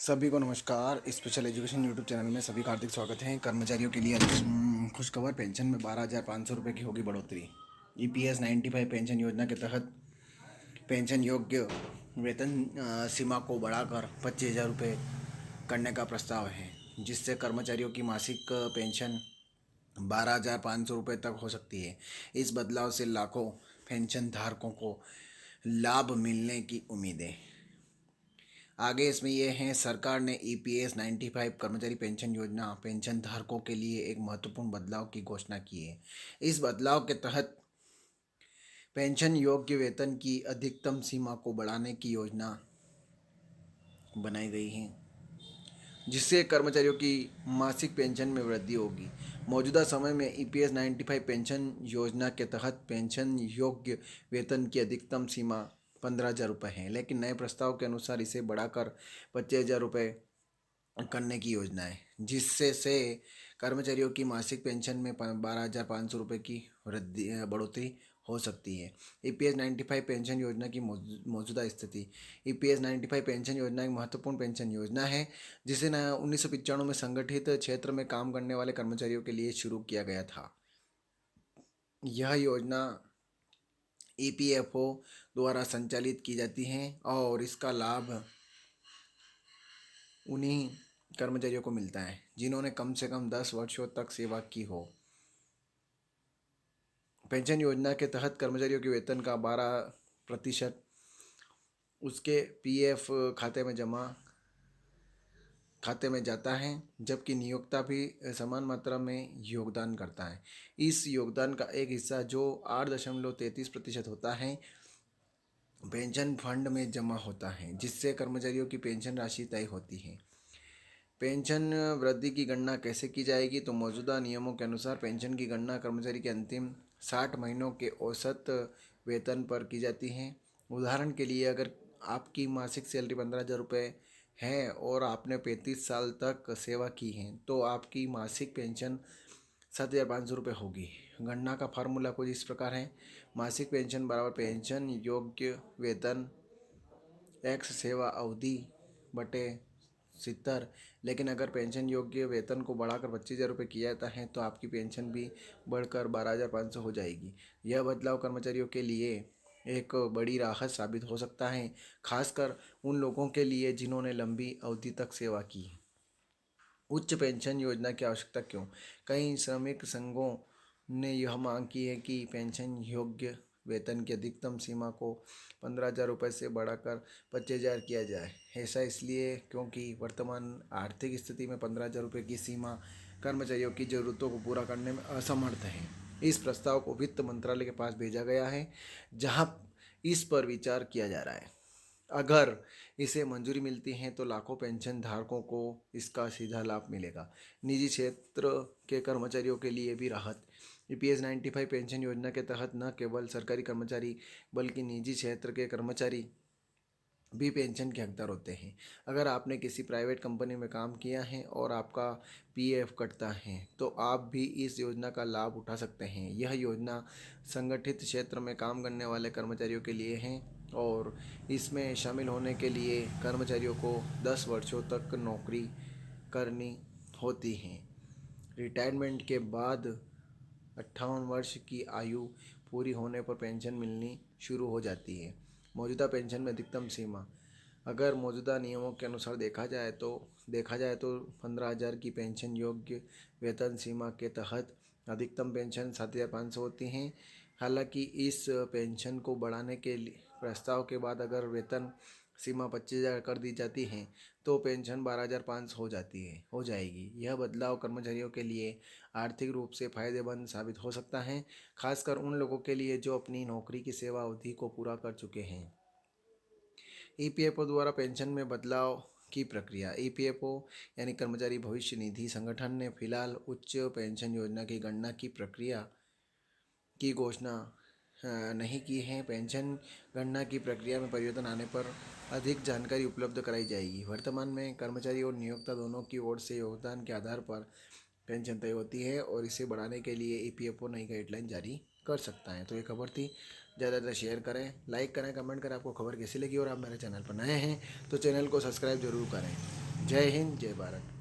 सभी को नमस्कार। स्पेशल एजुकेशन यूट्यूब चैनल में सभी का हार्दिक स्वागत है। कर्मचारियों के लिए खुशखबर, पेंशन में 12,500 रुपये की होगी बढ़ोतरी। EPS 95 पेंशन योजना के तहत पेंशन योग्य वेतन सीमा को बढ़ाकर 25,000 रुपये करने का प्रस्ताव है, जिससे कर्मचारियों की मासिक पेंशन 12,500 रुपये तक हो सकती है। इस बदलाव से लाखों पेंशन धारकों को लाभ मिलने की उम्मीद है। आगे इसमें यह है, सरकार ने EPS 95 कर्मचारी पेंशन योजना पेंशन धारकों के लिए एक महत्वपूर्ण बदलाव की घोषणा की है। इस बदलाव के तहत पेंशन योग्य वेतन की अधिकतम सीमा को बढ़ाने की योजना बनाई गई है, जिससे कर्मचारियों की मासिक पेंशन में वृद्धि होगी। मौजूदा समय में EPS 95 पेंशन योजना के तहत पेंशन योग्य वेतन की अधिकतम सीमा 15,000 रुपये है, लेकिन नए प्रस्ताव के अनुसार इसे बढ़ाकर 25,000 रुपये करने की योजना है, जिससे कर्मचारियों की मासिक पेंशन में 12,500 रुपये की बढ़ोतरी हो सकती है। EPS 95 पेंशन योजना की मौजूदा स्थिति। EPS 95 पेंशन योजना एक महत्वपूर्ण पेंशन योजना है, जिसे 1995 में संगठित क्षेत्र में काम करने वाले कर्मचारियों के लिए शुरू किया गया था। यह योजना EPFO द्वारा संचालित की जाती है और इसका लाभ उन्हीं कर्मचारियों को मिलता है जिन्होंने कम से कम 10 वर्षों तक सेवा की हो। पेंशन योजना के तहत कर्मचारियों के वेतन का 12% उसके PF खाते में जाता है, जबकि नियोक्ता भी समान मात्रा में योगदान करता है। इस योगदान का एक हिस्सा, जो 8.33% होता है, पेंशन फंड में जमा होता है, जिससे कर्मचारियों की पेंशन राशि तय होती है। पेंशन वृद्धि की गणना कैसे की जाएगी? तो मौजूदा नियमों के अनुसार पेंशन की गणना कर्मचारी के अंतिम 60 महीनों के औसत वेतन पर की जाती है। उदाहरण के लिए, अगर आपकी मासिक सैलरी 15,000 रुपये है और आपने 35 साल तक सेवा की है, तो आपकी मासिक पेंशन 7,500 रुपये होगी। गणना का फार्मूला कुछ इस प्रकार है: मासिक पेंशन बराबर पेंशन योग्य वेतन x सेवा अवधि बटे 70। लेकिन अगर पेंशन योग्य वेतन को बढ़ाकर 25,000 रुपये किया जाता है, तो आपकी पेंशन भी बढ़कर 12,500 हो जाएगी। यह बदलाव कर्मचारियों के लिए एक बड़ी राहत साबित हो सकता है, खासकर उन लोगों के लिए जिन्होंने लंबी अवधि तक सेवा की। उच्च पेंशन योजना की आवश्यकता क्यों? कई श्रमिक संघों ने यह मांग की है कि पेंशन योग्य वेतन की अधिकतम सीमा को 15,000 रुपये से बढ़ाकर 25,000 किया जाए। ऐसा इसलिए क्योंकि वर्तमान आर्थिक स्थिति में 15,000 रुपये की सीमा कर्मचारियों की ज़रूरतों को पूरा करने में असमर्थ है। इस प्रस्ताव को वित्त मंत्रालय के पास भेजा गया है, जहां इस पर विचार किया जा रहा है। अगर इसे मंजूरी मिलती है तो लाखों पेंशन धारकों को इसका सीधा लाभ मिलेगा। निजी क्षेत्र के कर्मचारियों के लिए भी राहत। EPS 95 पेंशन योजना के तहत न केवल सरकारी कर्मचारी बल्कि निजी क्षेत्र के कर्मचारी भी पेंशन के हकदार होते हैं। अगर आपने किसी प्राइवेट कंपनी में काम किया है और आपका PF कटता है, तो आप भी इस योजना का लाभ उठा सकते हैं। यह योजना संगठित क्षेत्र में काम करने वाले कर्मचारियों के लिए है और इसमें शामिल होने के लिए कर्मचारियों को 10 वर्षों तक नौकरी करनी होती है। रिटायरमेंट के बाद 58 वर्ष की आयु पूरी होने पर पेंशन मिलनी शुरू हो जाती है। मौजूदा पेंशन में अधिकतम सीमा। अगर मौजूदा नियमों के अनुसार देखा जाए तो 15,000 की पेंशन योग्य वेतन सीमा के तहत अधिकतम पेंशन 7,500 होती हैं। हालांकि इस पेंशन को बढ़ाने के प्रस्ताव के बाद अगर वेतन सीमा 25,000 कर दी जाती है, तो पेंशन 12,500 हो जाएगी। यह बदलाव कर्मचारियों के लिए आर्थिक रूप से फायदेमंद साबित हो सकता है, खासकर उन लोगों के लिए जो अपनी नौकरी की सेवा अवधि को पूरा कर चुके हैं। EPFO द्वारा पेंशन में बदलाव की प्रक्रिया। EPFO यानी कर्मचारी भविष्य निधि संगठन ने फिलहाल उच्च पेंशन योजना की गणना की प्रक्रिया की घोषणा नहीं की है। पेंशन गणना की प्रक्रिया में परिवर्तन आने पर अधिक जानकारी उपलब्ध कराई जाएगी। वर्तमान में कर्मचारी और नियोक्ता दोनों की ओर से योगदान के आधार पर पेंशन तय होती है और इसे बढ़ाने के लिए EPFO नई गाइडलाइन जारी कर सकता है। तो ये खबर थी, ज़्यादातर शेयर करें, लाइक करें, कमेंट करें। आपको खबर कैसी लगी और आप मेरे चैनल पर नए हैं तो चैनल को सब्सक्राइब जरूर करें। जय हिंद, जय भारत।